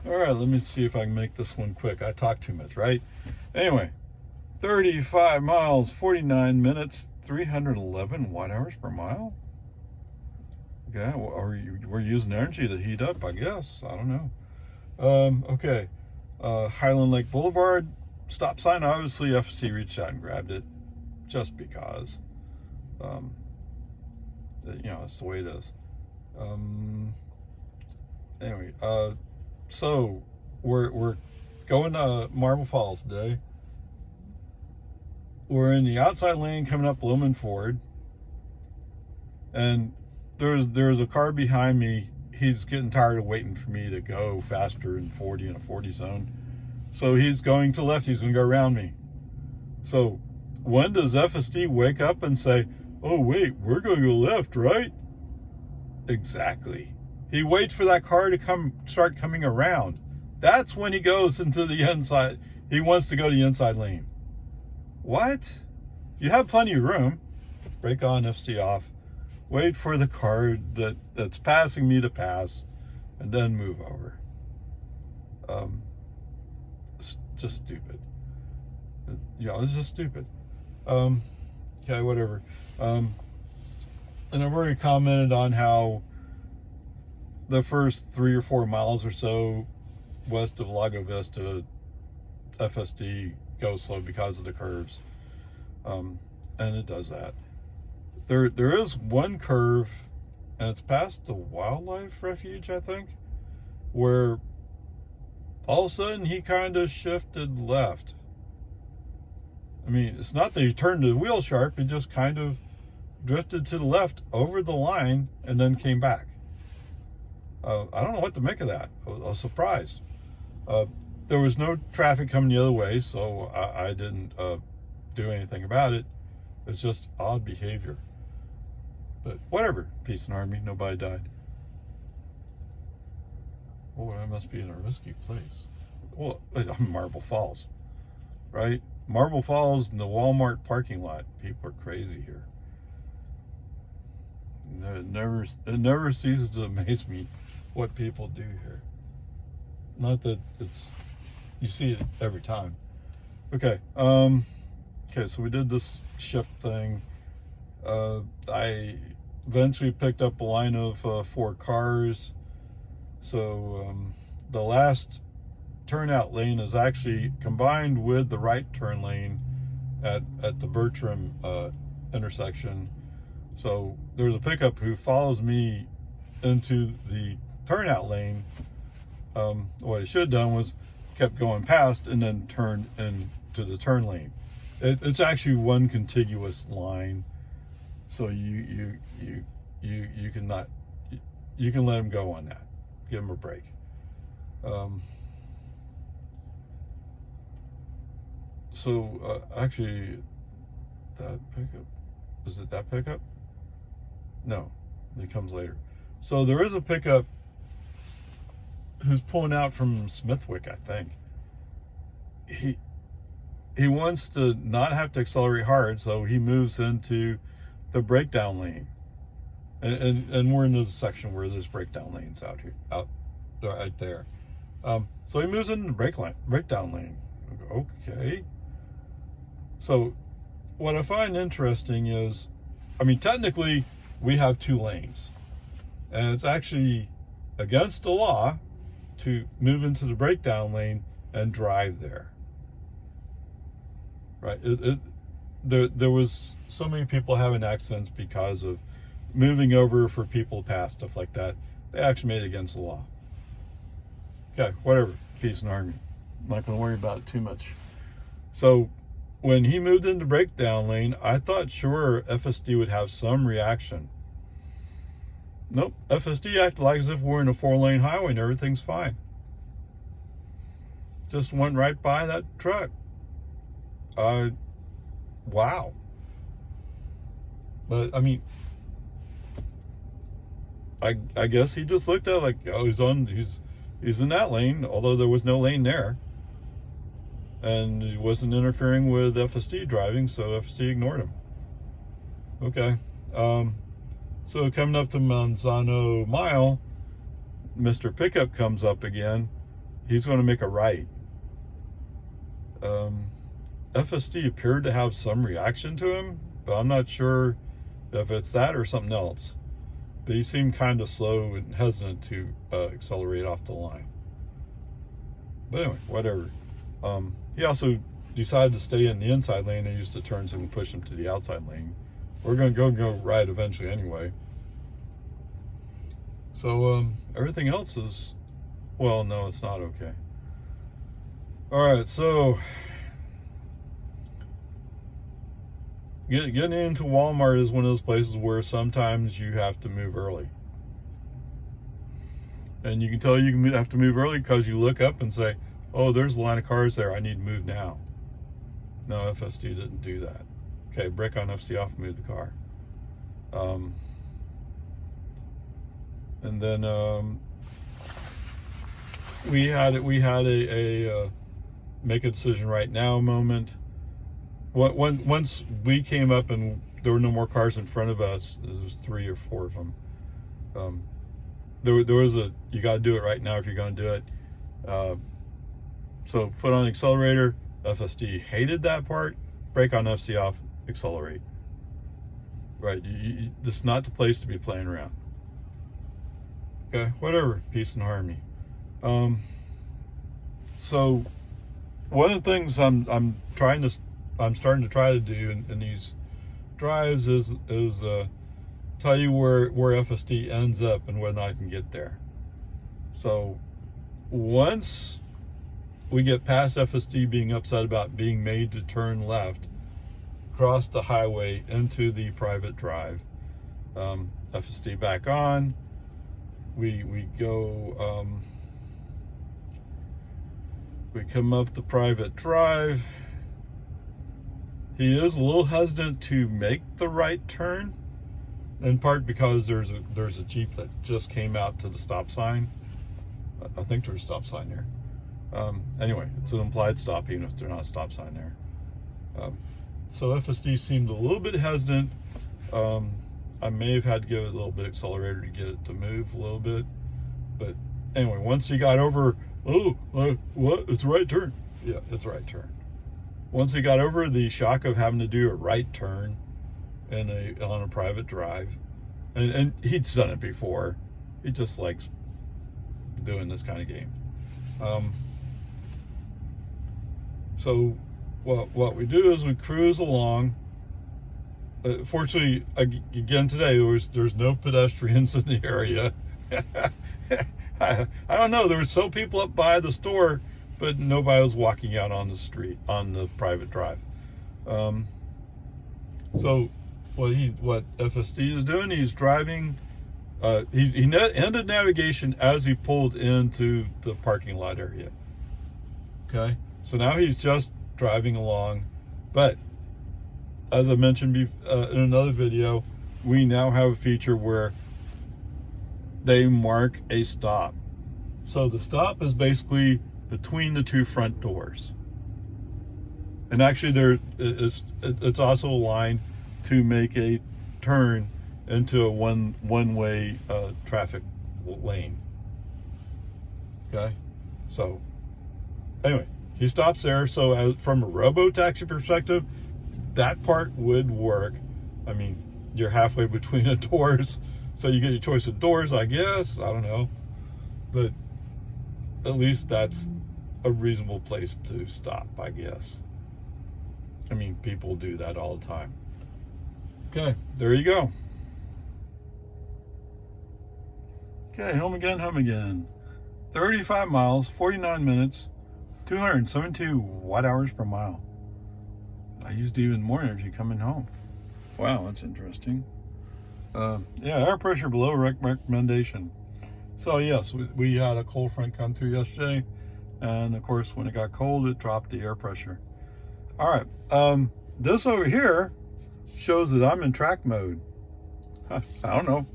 All right, let me see if I can make this one quick. I talk too much, right? Anyway, 35 miles, 49 minutes, 311 watt-hours per mile. Okay, we're using energy to heat up, I guess. I don't know. Okay, Highland Lake Boulevard, stop sign. Obviously, FSD reached out and grabbed it, just because. It's the way it is. Anyway, so we're going to Marble Falls today. We're in the outside lane coming up Loman Ford, and there's a car behind me. He's getting tired of waiting for me to go faster in 40 in a 40 zone. So he's going to left. He's going to go around me. So when does FSD wake up and say, oh, wait, we're going to go left, right? Exactly. He waits for that car to start coming around. That's when he goes into the inside. He wants to go to the inside lane. What? You have plenty of room. Brake on, FSD off. Wait for the car that's passing me to pass, and then move over. It's just stupid. It's just stupid. Okay, whatever. And I've already commented on how the first 3 or 4 miles or so west of Lago Vista, FSD goes slow because of the curves. And it does that. There is one curve, and it's past the wildlife refuge, I think, where all of a sudden he kind of shifted left. I mean, it's not that he turned the wheel sharp, he just kind of drifted to the left over the line and then came back. I don't know what to make of that. I was surprised. There was no traffic coming the other way, so I didn't do anything about it. It's just odd behavior. But whatever, peace and harmony, nobody died. Oh, I must be in a risky place. Well, I'm Marble Falls, right? Marble Falls in the Walmart parking lot. People are crazy here. It never ceases to amaze me what people do here. Not that you see it every time. Okay. Okay, so we did this shift thing. I eventually picked up a line of 4 cars. So the last turnout lane is actually combined with the right turn lane at the Bertram intersection. So there's a pickup who follows me into the turnout lane. What I should have done was kept going past and then turned into the turn lane. It's actually one contiguous line, so you can let him go on that. Give him a break. Actually, that pickup, is it that pickup? No, it comes later. So there is a pickup who's pulling out from Smithwick, I think. He wants to not have to accelerate hard, so he moves into the breakdown lane. And we're in this section where there's breakdown lanes out right there. So he moves into the breakdown lane. Okay. So what I find interesting is, I mean, technically we have 2 lanes, and it's actually against the law to move into the breakdown lane and drive there. Right? There was so many people having accidents because of moving over for people to pass, stuff like that. They actually made it against the law. Okay, whatever. Peace and harmony. I'm not going to worry about it too much. So when he moved into breakdown lane, I thought sure FSD would have some reaction. Nope, FSD acted like as if we're in a 4-lane highway and everything's fine. Just went right by that truck. Wow. But I mean, I guess he just looked at it like, oh, he's in that lane, although there was no lane there, and he wasn't interfering with FSD driving, so FSD ignored him. Okay. So coming up to Manzano Mile, Mr. Pickup comes up again, he's going to make a right. FSD appeared to have some reaction to him, but I'm not sure if it's that or something else. But he seemed kind of slow and hesitant to accelerate off the line. But anyway, whatever. He also decided to stay in the inside lane and used the turns and push him to the outside lane. We're going to go right eventually anyway. So everything else is, well, no, it's not okay. All right, so getting into Walmart is one of those places where sometimes you have to move early. And you can tell you have to move early because you look up and say, oh, there's a line of cars there. I need to move now. No, FSD didn't do that. Okay, brake on, FSD off, move the car. And then we had a make a decision right now moment. Once we came up and there were no more cars in front of us, there was 3 or 4 of them. There was you got to do it right now if you're going to do it. So foot on the accelerator. FSD hated that part. Brake on, FSD off, accelerate. Right, this is not the place to be playing around. Okay, whatever, peace and harmony. So one of the things I'm starting to try to do in these drives is tell you where FSD ends up and when I can get there. So once we get past FSD being upset about being made to turn left, cross the highway into the private drive, FSD back on, we go, we come up the private drive. He is a little hesitant to make the right turn, in part because there's a Jeep that just came out to the stop sign. I think there's a stop sign there. Anyway, it's an implied stop even if there's not a stop sign there. So FSD seemed a little bit hesitant. I may have had to give it a little bit of accelerator to get it to move a little bit. But anyway, once he got over, what? It's a right turn. Yeah, it's a right turn. Once he got over the shock of having to do a right turn on a private drive, and he'd done it before. He just likes doing this kind of game. So what we do is we cruise along. Fortunately, again today, there's no pedestrians in the area. I don't know, there were some people up by the store, but nobody was walking out on the street, on the private drive. So what FSD is doing, he's driving, he ended navigation as he pulled into the parking lot area. Okay, so now he's just driving along, but as I mentioned in another video, we now have a feature where they mark a stop. So the stop is basically between the 2 front doors. And actually it's also a line to make a turn into a one-way traffic lane. Okay, so anyway, he stops there. So from a robo-taxi perspective, that part would work. I mean, you're halfway between the doors, so you get your choice of doors, I guess. I don't know, but at least that's a reasonable place to stop, I guess. I mean, people do that all the time. Okay, there you go. Okay, home again. 35 miles, 49 minutes, 272 watt-hours per mile. I used even more energy coming home. Wow, that's interesting. Yeah, air pressure below recommendation. So yes, we had a cold front come through yesterday, and of course when it got cold, it dropped the air pressure. All right, this over here shows that I'm in track mode. I don't know.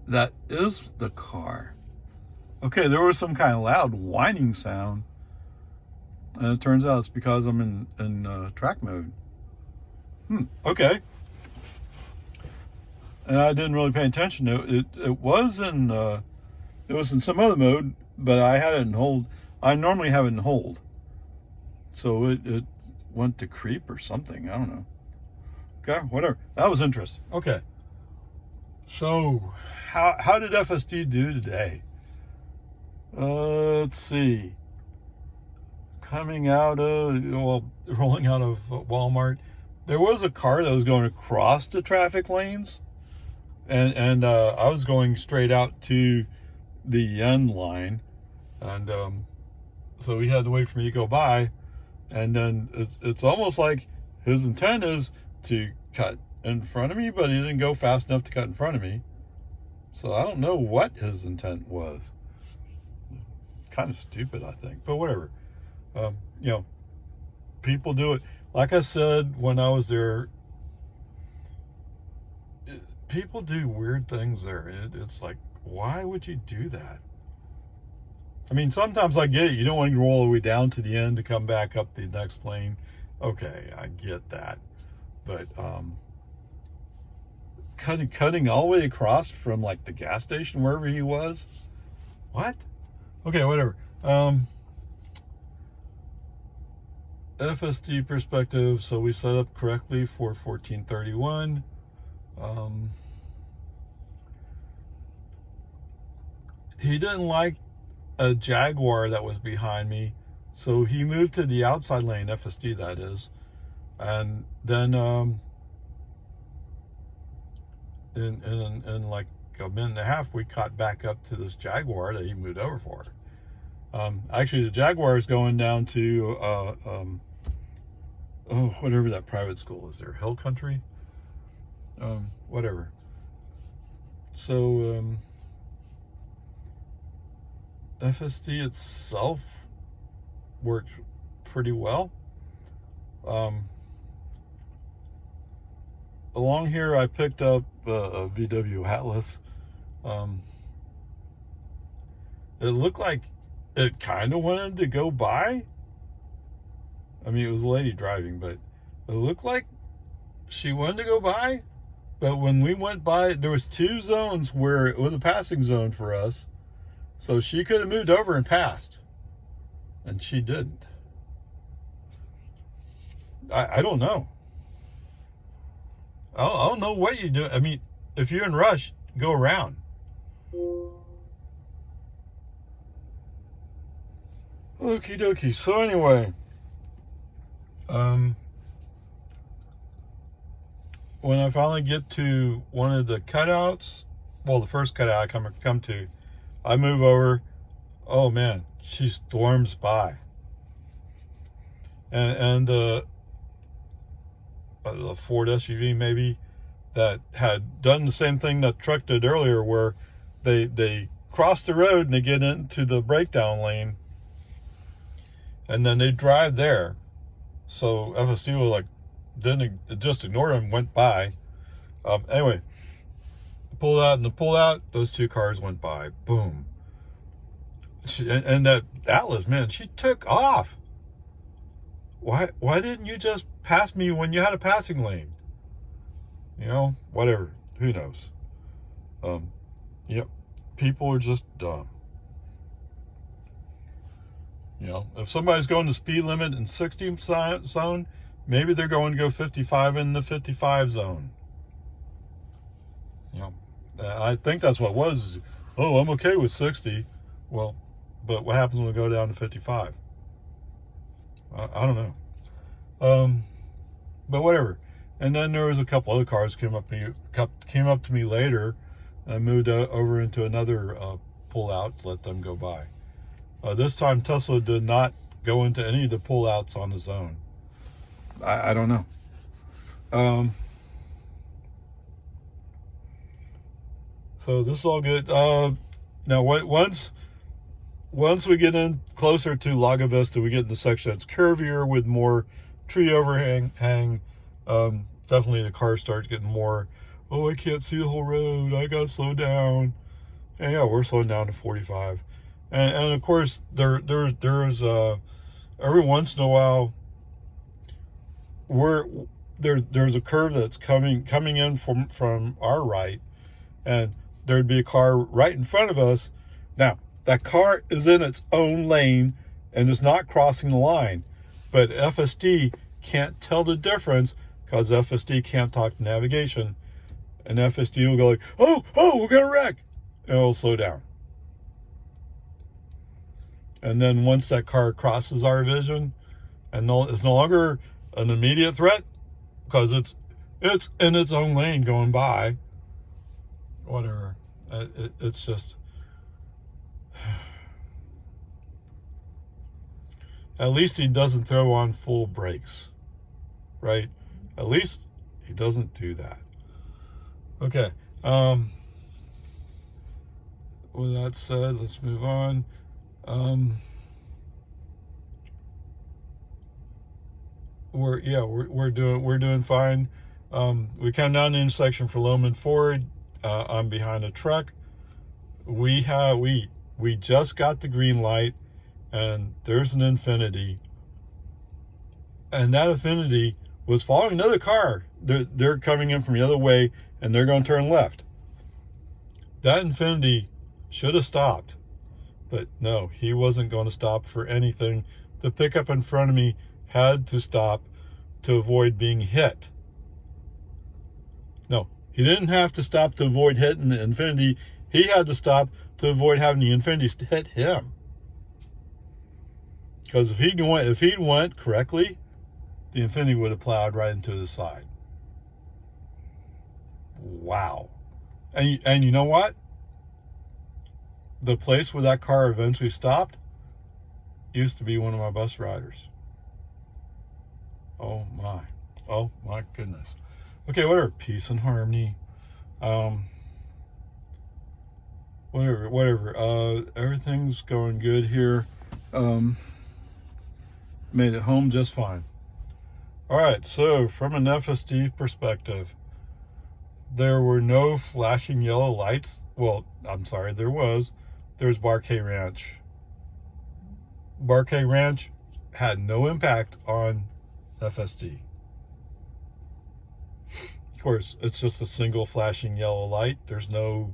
That is the car. Okay, there was some kind of loud whining sound, and it turns out it's because I'm in track mode. Okay. And I didn't really pay attention to it. It was in some other mode, but I had it in hold. I normally have it in hold, so it went to creep or something. I don't know. Okay, whatever. That was interesting. Okay. So how did FSD do today? Let's see. Rolling out of Walmart, there was a car that was going across the traffic lanes, and I was going straight out to the end line, and so he had to wait for me to go by, and then it's almost like his intent is to cut in front of me, but he didn't go fast enough to cut in front of me. So I don't know what his intent was. Kind of stupid, I think, but whatever. People do it. Like I said when I was there, people do weird things there. It's like, why would you do that? I mean, sometimes I get it. You don't want to go all the way down to the end to come back up the next lane. Okay, I get that. But cutting all the way across from like the gas station, wherever he was. What? Okay, whatever. FSD perspective, so we set up correctly for 1431. He didn't like a Jaguar that was behind me, so he moved to the outside lane, FSD that is, and then in like a minute and a half we caught back up to this Jaguar that he moved over for. Actually, the Jaguar is going down to whatever that private school is there, Hill Country, whatever. So FSD itself worked pretty well. Along here, I picked up a VW Atlas. It looked like it kind of wanted to go by. I mean, it was a lady driving, but it looked like she wanted to go by. But when we went by, there was two zones where it was a passing zone for us. So she could have moved over and passed. And she didn't. I don't know. I don't know what you do. I mean, if you're in a rush, go around. Okie dokie. So anyway, when I finally get to one of the cutouts, well, the first cutout I come to, I move over. Oh man, she storms by, and the Ford SUV maybe that had done the same thing that truck did earlier, where they cross the road and they get into the breakdown lane, and then they drive there. So FSD was like, didn't just ignore them, went by. Anyway, pulled out, and the pull out, those two cars went by. Boom. And that Atlas, man, she took off. Why didn't you just pass me when you had a passing lane? You know, whatever. Who knows? Yep. People are just dumb. You know, if somebody's going the speed limit in 60 zone, maybe they're going to go 55 in the 55 zone. You know, I think that's what it was. Oh, I'm okay with 60. Well, but what happens when we go down to 55? I don't know. But whatever. And then there was a couple other cars came up to me later. I moved over into another pull-out to let them go by. This time Tesla did not go into any of the pull-outs on the zone. I don't know. So this is all good. Now, once we get in closer to Lago Vista, we get in the section that's curvier with more tree overhang. Definitely the car starts getting more, oh, I can't see the whole road, I gotta slow down. And yeah, we're slowing down to 45. And of course, there's every once in a while, there's a curve that's coming in from our right, and there'd be a car right in front of us. Now, that car is in its own lane and is not crossing the line, but FSD can't tell the difference because FSD can't talk to navigation, and FSD will go like, oh, we're gonna wreck, and it'll slow down. And then once that car crosses our vision, and it's no longer an immediate threat because it's in its own lane going by. Whatever. It's just. At least he doesn't throw on full brakes, right? At least he doesn't do that. Okay. With that said, let's move on. We're doing fine. We come down the intersection for Loman Ford. I'm behind a truck. We just got the green light, and there's an Infinity, and that Infinity was following another car. They're coming in from the other way, and they're going to turn left. That Infinity should have stopped, but no, he wasn't going to stop for anything. The pickup in front of me had to stop to avoid being hit. No, he didn't have to stop to avoid hitting the Infinity. He had to stop to avoid having the Infinity hit him. Because if he'd went correctly, the Infinity would have plowed right into the side. Wow. And you know what? The place where that car eventually stopped used to be one of my bus riders. Oh my goodness. Okay, whatever. Peace and harmony. Whatever. Everything's going good here. Made it home just fine. All right, so from an FSD perspective, there were no flashing yellow lights. Well, I'm sorry, there was. There's Barkay Ranch. Barkay Ranch had no impact on FSD. Of course, it's just a single flashing yellow light. There's no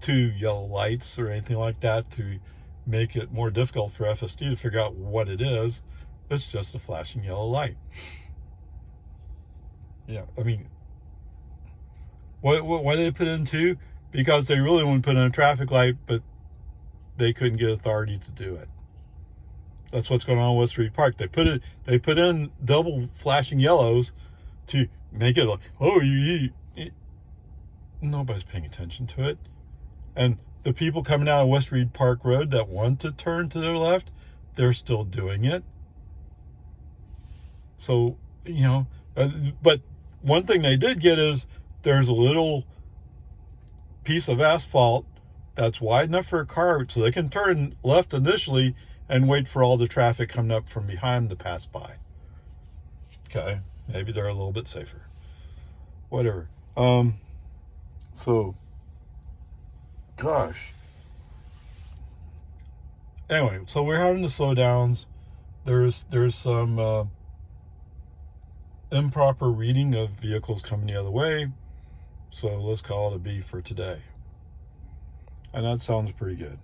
two yellow lights or anything like that to make it more difficult for FSD to figure out what it is. It's just a flashing yellow light. Yeah, I mean, why did they put in two? Because they really want to put in a traffic light, but they couldn't get authority to do it. That's what's going on in West Reed Park. They put in double flashing yellows to make it like, oh, nobody's paying attention to it. And the people coming out of West Reed Park Road that want to turn to their left, they're still doing it. So, but one thing they did get is there's a little piece of asphalt that's wide enough for a car so they can turn left initially and wait for all the traffic coming up from behind to pass by. Okay, maybe they're a little bit safer. Whatever. So, gosh. Anyway, so we're having the slowdowns. There's some improper reading of vehicles coming the other way. So let's call it a B for today. And that sounds pretty good.